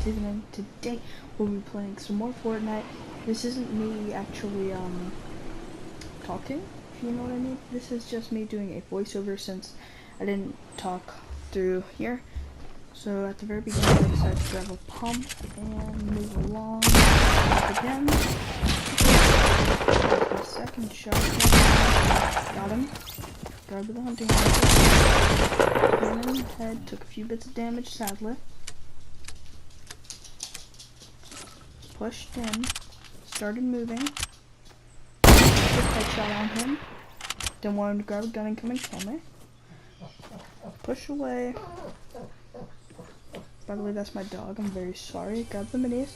Steven, and today we'll be playing some more Fortnite. This isn't me actually talking, if you know what I mean. This is just me doing a voiceover since I didn't talk through here. So at the very beginning I decided to grab a pump and move along again. The second shot, got him. Grabbed the hunting rifle. Hit him in the head, took a few bits of damage sadly. Pushed in, started moving, took a headshot on him, didn't want him to grab a gun and come and kill me. Push away. By the way, that's my dog, I'm very sorry. Grab the minis,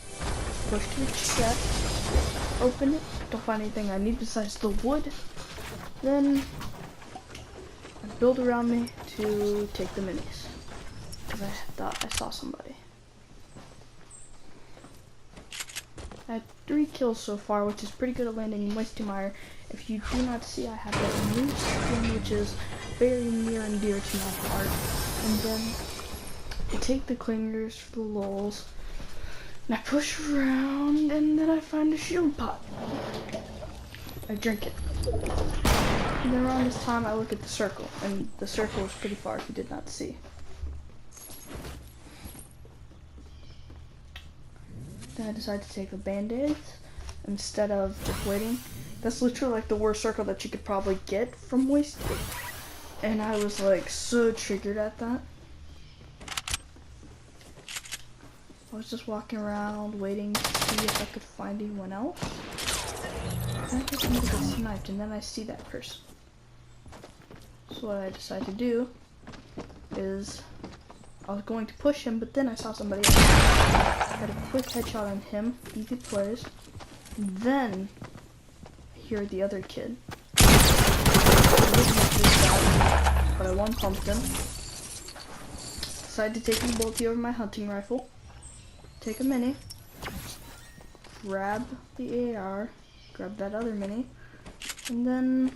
push to the chest, open it, don't find anything I need besides the wood. Then I build around me to take the minis, because I thought I saw somebody. I had 3 kills so far, which is pretty good at landing Moisty Mire. If you do not see, I have that new skin, which is very near and dear to my heart. And then I take the clingers for the lulz, and I push around, and then I find a shield pot. I drink it. And then around this time, I look at the circle, and the circle is pretty far if you did not see. Then I decided to take the band-aids instead of just waiting. That's literally like the worst circle that you could probably get from wasting. And I was like so triggered at that. I was just walking around waiting to see if I could find anyone else. Then I get somebody get sniped and then I see that person. So what I decided to do is I was going to push him, but then I saw somebody else. Got a quick headshot on him, easy plays. Then I hear the other kid. But I one-pumped him. Decided to take the bolty over my hunting rifle. Take a mini. Grab the AR. Grab that other mini. And then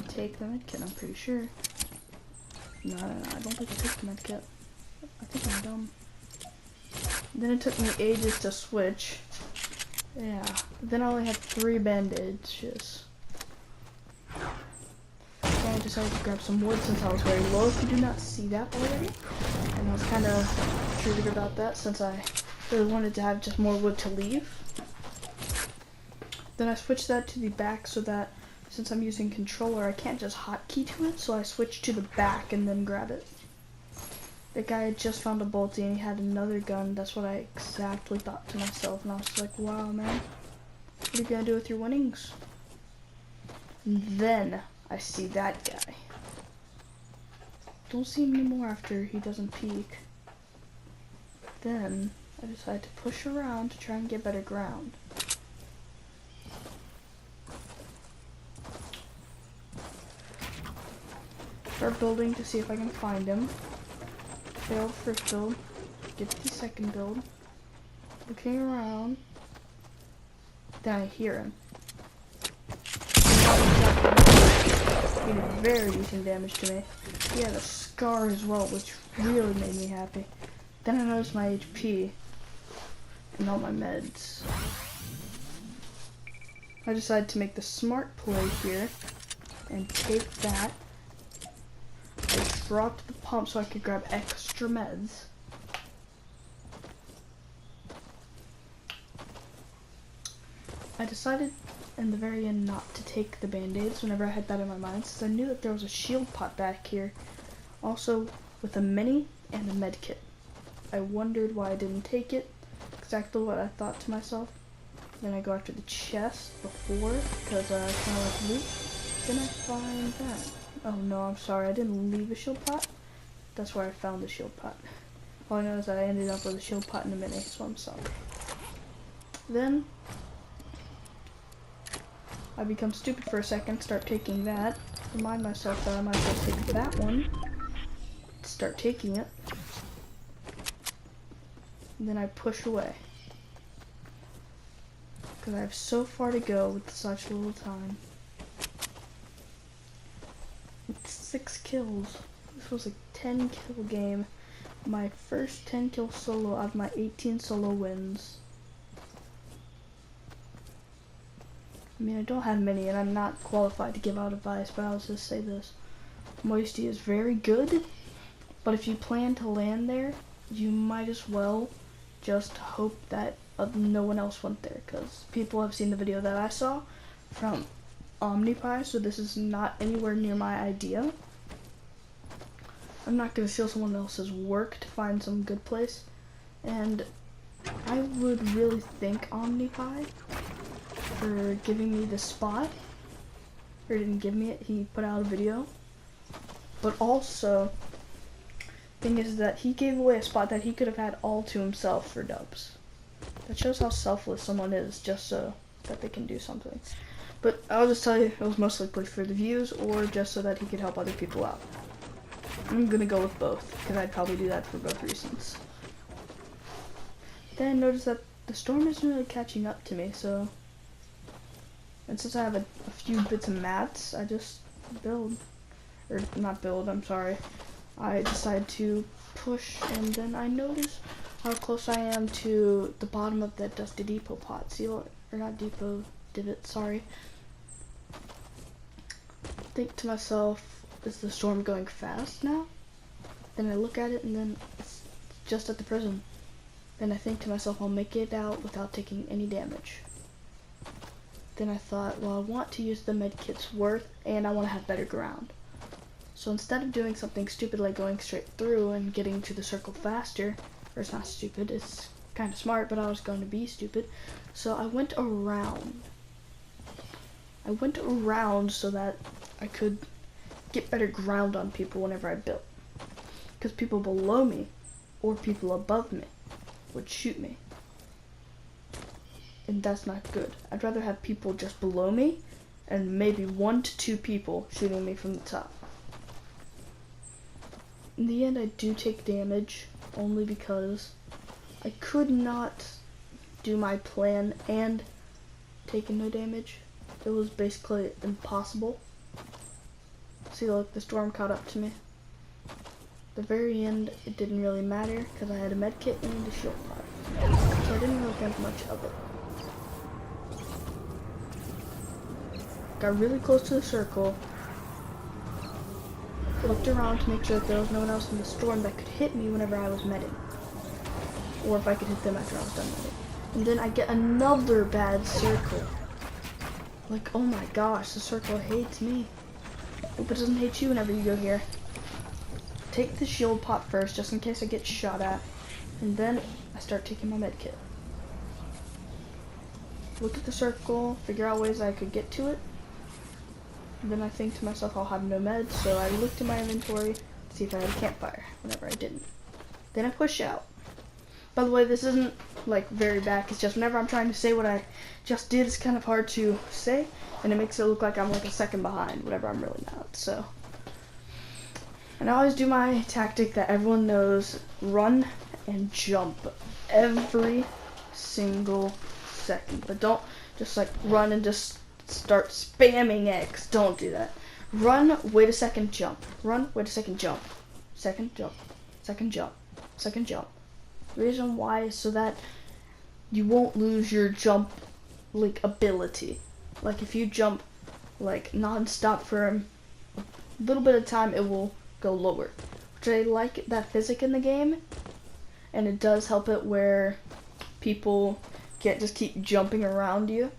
take the medkit, I'm pretty sure. No, I don't think I took the medkit. I think I'm dumb. Then it took me ages to switch. Yeah. Then I only had 3 bandages. Then I decided to grab some wood since I was very low, if you do not see that already. And I was kind of triggered about that since I really wanted to have just more wood to leave. Then I switched that to the back so that since I'm using controller, I can't just hotkey to it, so I switched to the back and then grab it. The guy had just found a bolty and he had another gun. That's what I exactly thought to myself, and I was like, wow, man, what are you gonna do with your winnings? And then I see that guy. Don't see him anymore after he doesn't peek. Then I decided to push around to try and get better ground. Start building to see if I can find him. Failed first build. Get the second build. Looking around. Then I hear him. He did very decent damage to me. He had a scar as well, which really made me happy. Then I noticed my HP and all my meds. I decided to make the smart play here and take that. I dropped the pump so I could grab extra meds. I decided in the very end not to take the band-aids whenever I had that in my mind, since I knew that there was a shield pot back here. Also with a mini and a med kit. I wondered why I didn't take it. Exactly what I thought to myself. Then I go after the chest before, because I kind of like loot. Then I find that. Oh no, I'm sorry, I didn't leave a shield pot. That's where I found the shield pot. All I know is that I ended up with a shield pot in a mini, so I'm sorry. Then I become stupid for a second, start taking that. Remind myself that I might as well take that one. Start taking it. And then I push away. Because I have so far to go with such little time. 6 kills. This was a 10 kill game my first 10 kill solo out of my 18 solo wins. I mean, I don't have many, and I'm not qualified to give out advice, but I'll just say this. Moisty is very good, but if you plan to land there, you might as well just hope that no one else went there, because people have seen the video that I saw from OmniPie, so this is not anywhere near my idea. I'm not going to steal someone else's work to find some good place, and I would really thank OmniPie for giving me the spot, or didn't give me it, he put out a video, but also, thing is that he gave away a spot that he could have had all to himself for dubs. That shows how selfless someone is, just so that they can do something. But I'll just tell you, it was most likely for the views, or just so that he could help other people out. I'm gonna go with both, because I'd probably do that for both reasons. Then I noticed that the storm isn't really catching up to me, so... And since I have a few bits of mats, I just build. Or not build, I'm sorry. I decided to push, and then I noticed how close I am to the bottom of that dusty depot pot. See, or not depot, divot, sorry. Think to myself, is the storm going fast now? Then I look at it, and then it's just at the prison. Then I think to myself, I'll make it out without taking any damage. Then I thought, well, I want to use the medkit's worth, and I want to have better ground. So instead of doing something stupid like going straight through and getting to the circle faster, or it's not stupid, it's kind of smart, but I was going to be stupid, so I went around. I went around so that I could get better ground on people whenever I built. Because people below me, or people above me, would shoot me. And that's not good. I'd rather have people just below me, and maybe 1 to 2 people shooting me from the top. In the end, I do take damage, only because I could not do my plan and take no damage. It was basically impossible. See, look, the storm caught up to me. At the very end, it didn't really matter, because I had a medkit and a shield pod. So I didn't really think much of it. Got really close to the circle. Looked around to make sure that there was no one else in the storm that could hit me whenever I was medding. Or if I could hit them after I was done medding. And then I get another bad circle. Like, oh my gosh, the circle hates me. Hope it doesn't hate you whenever you go here. Take the shield pot first, just in case I get shot at. And then I start taking my med kit. Look at the circle, figure out ways I could get to it. And then I think to myself, I'll have no meds, so I looked in my inventory to see if I had a campfire, whenever I didn't. Then I push out. By the way, this isn't like very bad, it's just whenever I'm trying to say what I just did, it's kind of hard to say, and it makes it look like I'm like a second behind, whatever I'm really not, so. And I always do my tactic that everyone knows, run and jump every single second, but don't just like run and just start spamming X. Don't do that. Run, wait a second, jump. Run, wait a second, jump. Second, jump. Second, jump. Second, jump. The reason why is so that you won't lose your jump like ability. Like if you jump like non-stop for a little bit of time, it will go lower. Which I like that physics in the game, and it does help it where people can't just keep jumping around you.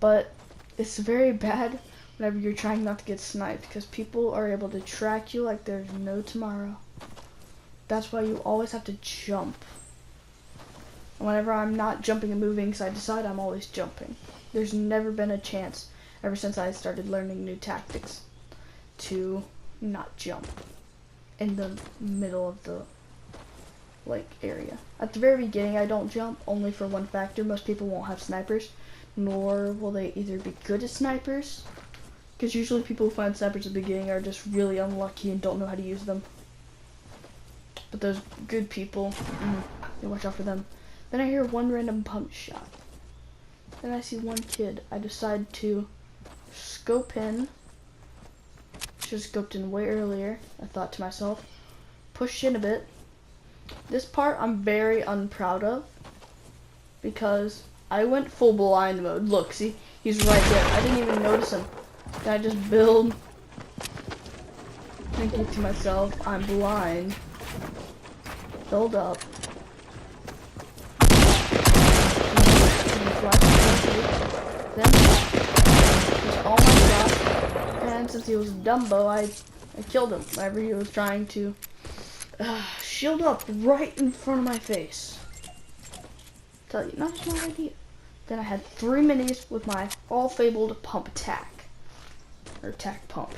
But it's very bad whenever you're trying not to get sniped, because people are able to track you like there's no tomorrow. That's why you always have to jump. And whenever I'm not jumping and moving, because I decide I'm always jumping. There's never been a chance, ever since I started learning new tactics, to not jump in the middle of the area. At the very beginning, I don't jump, only for one factor. Most people won't have snipers, nor will they either be good at snipers, because usually people who find snipers at the beginning are just really unlucky and don't know how to use them. But those good people, you watch out for them. Then I hear one random pump shot. Then I see one kid. I decide to scope in. Should have scoped in way earlier. I thought to myself, push in a bit, This part I'm very unproud of because I went full blind mode. Look, see, he's right there. I didn't even notice him. Then I just build, thinking to myself, I'm blind. Build up. Then just all my shots, and since he was Dumbo, I killed him whenever he was trying to shield up right in front of my face. Tell you, not a smart idea. Then I had 3 minis with my all-fabled pump attack, or attack pump,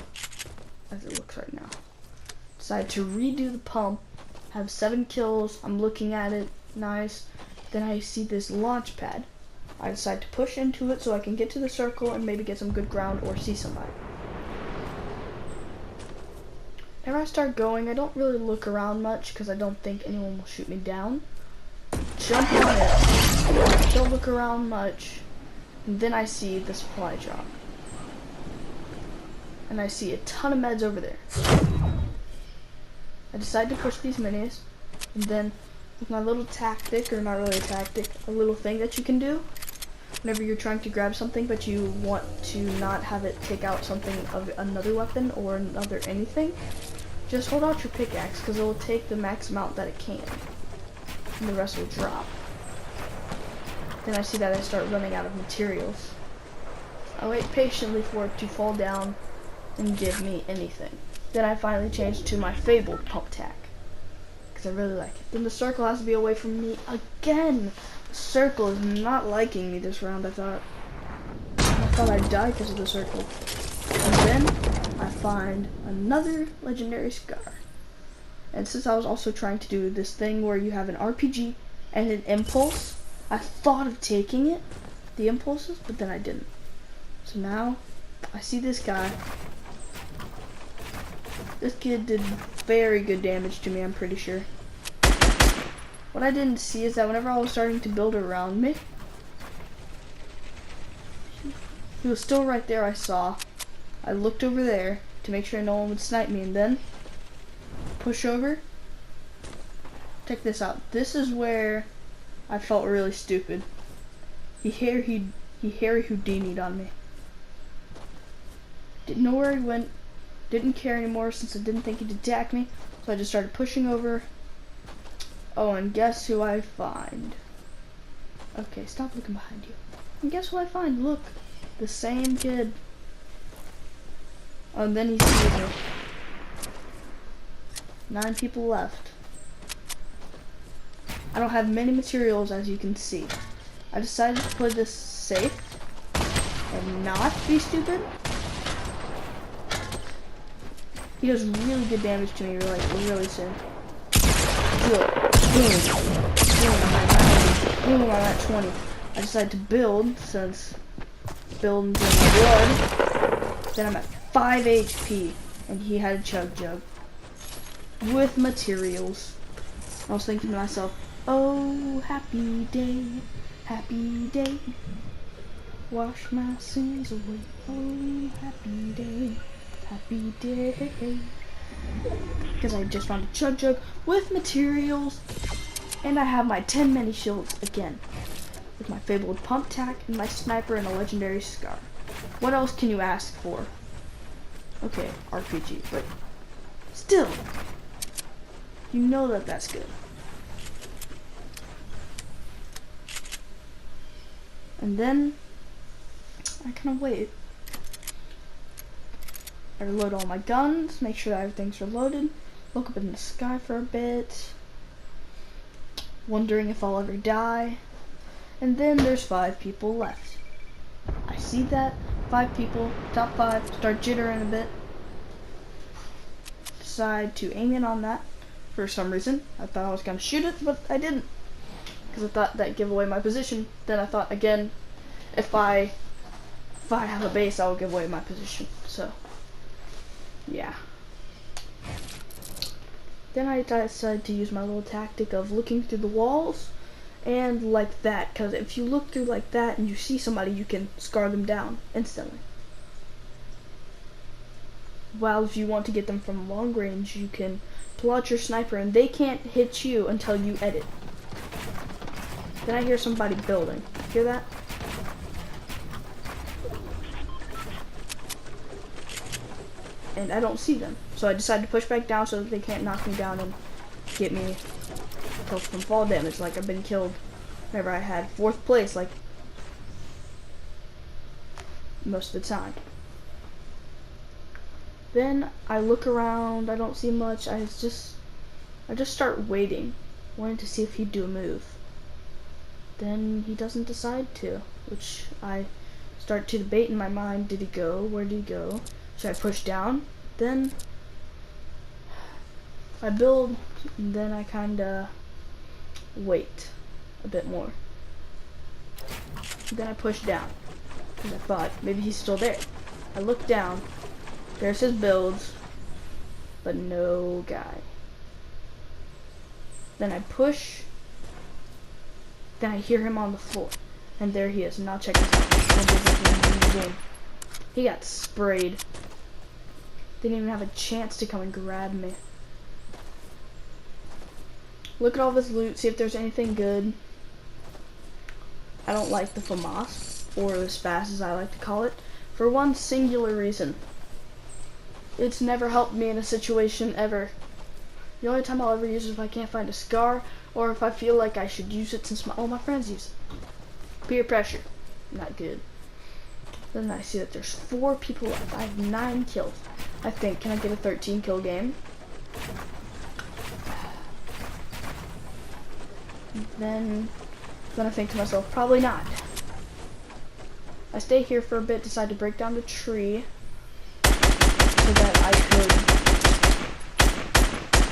as it looks right now. Decided to redo the pump, have 7 kills. I'm looking at it, nice. Then I see this launch pad. I decide to push into it so I can get to the circle and maybe get some good ground or see somebody. Whenever I start going, I don't really look around much because I don't think anyone will shoot me down. Jump on it. Don't look around much. And then I see the supply drop. And I see a ton of meds over there. I decide to push these minis. And then with my little tactic, or not really a tactic, a little thing that you can do whenever you're trying to grab something but you want to not have it take out something of another weapon or another anything, just hold out your pickaxe because it will take the max amount that it can and the rest will drop. Then I see that I start running out of materials. I wait patiently for it to fall down and give me anything. Then I finally change to my fabled pump attack because I really like it. Then the circle has to be away from me again. The circle is not liking me this round. I thought I'd die because of the circle. And then I find another legendary scar. And since I was also trying to do this thing where you have an RPG and an impulse, I thought of taking it, the impulses, but then I didn't. So now I see this guy. This kid did very good damage to me, I'm pretty sure. What I didn't see is that whenever I was starting to build around me, he was still right there, I saw. I looked over there to make sure no one would snipe me, and then push over. Check this out. This is where I felt really stupid. He Harry Houdini'd on me. Didn't know where he went. Didn't care anymore since I didn't think he'd attack me. So I just started pushing over. Oh, and guess who I find? Okay, stop looking behind you. And guess who I find? Look, the same kid. Oh, and then he sees me. 9 people left. I don't have many materials, as you can see. I decided to play this safe and not be stupid. He does really good damage to me, really soon. Look, boom, boom, I'm at 90, boom, I'm at 20. I decided to build, since building's in my blood. Then I'm at 5 HP, and he had a chug jug with materials. I was thinking to myself, oh, happy day, wash my sins away. Oh, happy day, because I just found a chug jug with materials, and I have my 10 mini shields again, with my fabled pump tack and my sniper and a legendary scar. What else can you ask for? Okay, RPG, but still, you know that that's good. And then I kind of wait. I reload all my guns, make sure that everything's reloaded, look up in the sky for a bit, wondering if I'll ever die. And then there's 5 people left. I see that, 5 people, top 5, start jittering a bit. Decide to aim in on that for some reason. I thought I was gonna shoot it, but I didn't, because I thought that'd give away my position. Then I thought again, if I have a base, I will give away my position. So yeah. Then I decided to use my little tactic of looking through the walls and like that, because if you look through like that and you see somebody, you can scar them down instantly. While if you want to get them from long range, you can pull out your sniper, and they can't hit you until you edit. Then I hear somebody building. Hear that? And I don't see them. So I decided to push back down so that they can't knock me down and get me killed from fall damage. Like I've been killed whenever I had 4th place, like most of the time. Then I look around, I don't see much. I just start waiting, wanting to see if he'd do a move. Then he doesn't decide to, which I start to debate in my mind. Did he go? Where did he go? Should I push down? Then I build, and then I kinda wait a bit more. Then I push down, because I thought maybe he's still there. I look down, there's his builds, but no guy. Then I push, then I hear him on the floor, and there he is. Now check this out. Boom, boom, boom, boom, boom, boom. He got sprayed. Didn't even have a chance to come and grab me. Look at all this loot, see if there's anything good. I don't like the FAMAS, or the SPAS as I like to call it, for one singular reason. It's never helped me in a situation ever. The only time I'll ever use it if I can't find a scar, or if I feel like I should use it since all my friends use it. Peer pressure, not good. Then I see that there's 4 people left. I have 9 kills. I think, can I get a 13 kill game? Then I think to myself, probably not. I stay here for a bit, decide to break down the tree so that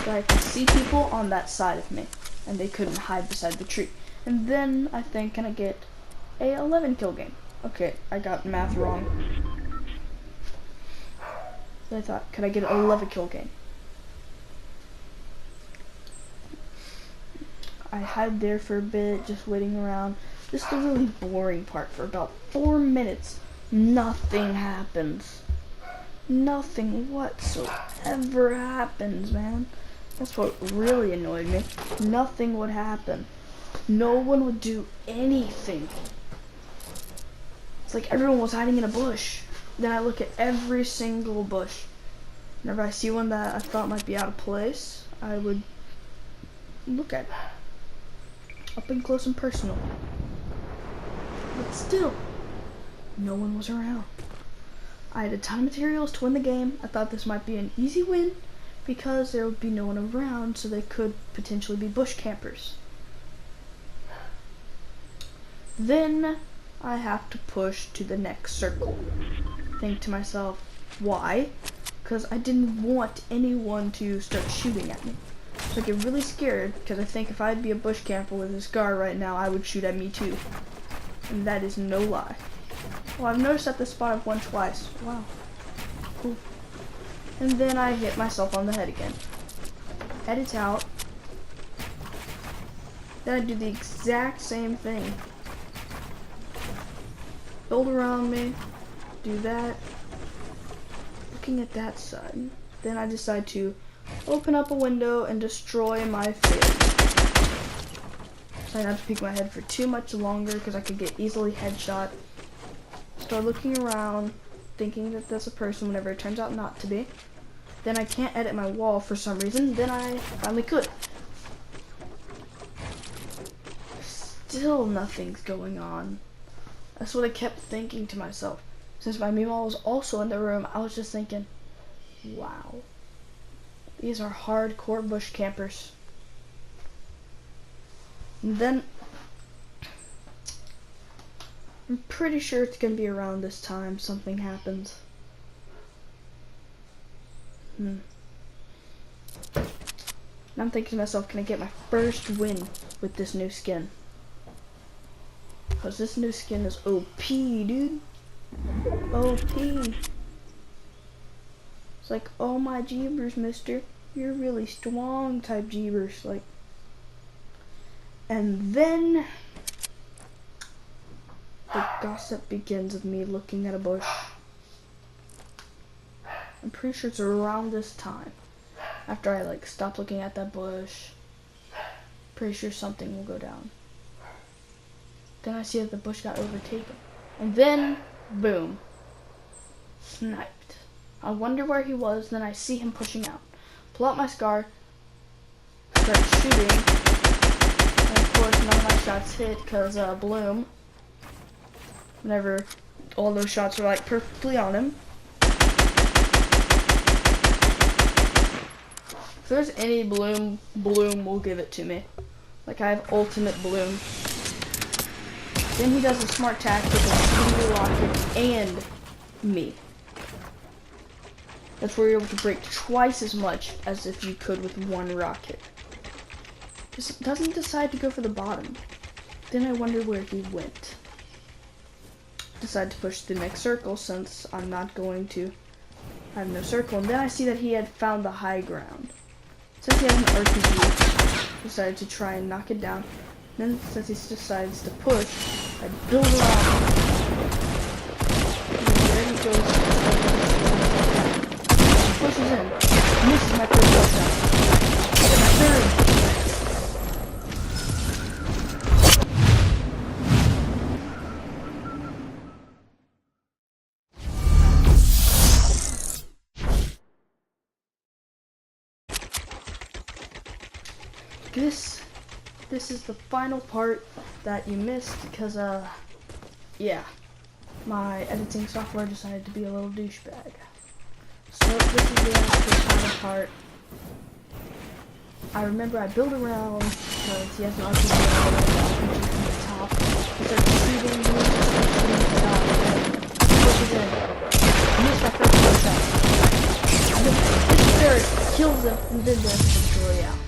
I can see people on that side of me, and they couldn't hide beside the tree. And then I think, can I get a 11 kill game? Okay, I got math wrong. So I thought, could I get an 11 kill game? I hide there for a bit, just waiting around. This is the really boring part. For about 4 minutes, nothing happens. Nothing whatsoever happens, man. That's what really annoyed me. Nothing would happen. No one would do anything. It's like everyone was hiding in a bush. Then I look at every single bush. Whenever I see one that I thought might be out of place, I would look at it. Up and close and personal. But still, no one was around. I had a ton of materials to win the game. I thought this might be an easy win because there would be no one around, so they could potentially be bush campers. Then I have to push to the next circle. Think to myself, why? Because I didn't want anyone to start shooting at me. So I get really scared because I think if I'd be a bush camper with a scar right now, I would shoot at me too. And that is no lie. Well, I've noticed at this spot I've won twice. Wow. Cool. And then I hit myself on the head again. Edit out. Then I do the exact same thing. Build around me. Do that. Looking at that side. Then I decide to open up a window and destroy my face. Try not to peek my head for too much longer because I could get easily headshot. Start looking around, thinking that that's a person whenever it turns out not to be. Then I can't edit my wall for some reason. Then I finally could. Still nothing's going on. That's what I kept thinking to myself. Since my Meemaw was also in the room, I was just thinking, wow. These are hardcore bush campers. And then I'm pretty sure it's gonna be around this time something happens. And I'm thinking to myself, can I get my first win with this new skin? Because this new skin is OP, dude. OP. It's like, oh my jeebers, mister. You're really strong type jeebers. Like, and then the gossip begins of me looking at a bush. I'm pretty sure it's around this time. after I like stop looking at that bush, pretty sure something will go down. Then I see that the bush got overtaken. And then, boom. Sniped. I wonder where he was, then I see him pushing out. Pull out my SCAR, start shooting, and of course none of my shots hit because Bloom, whenever all those shots were like perfectly on him. If there's any Bloom will give it to me. Like I have ultimate Bloom. Then he does a smart tactic of shooting rocket and me. That's where you're able to break twice as much as if you could with one rocket. Just doesn't decide to go for the bottom. Then I wonder where he went. Decide to push the next circle since I'm not going to have no circle. And then I see that he had found the high ground. Since he has an RPG, decided to try and knock it down. Then since he decides to push, I build around him. And there he goes. Pushes in. Misses my first touchdown. My third. This is the final part that you missed because yeah, my editing software decided to be a little douchebag. So this is the actual final part. I remember I built around because he has an RPG from the top. He starts shooting, pushes in. Missed my first shot. This kills him, and then there's the royale.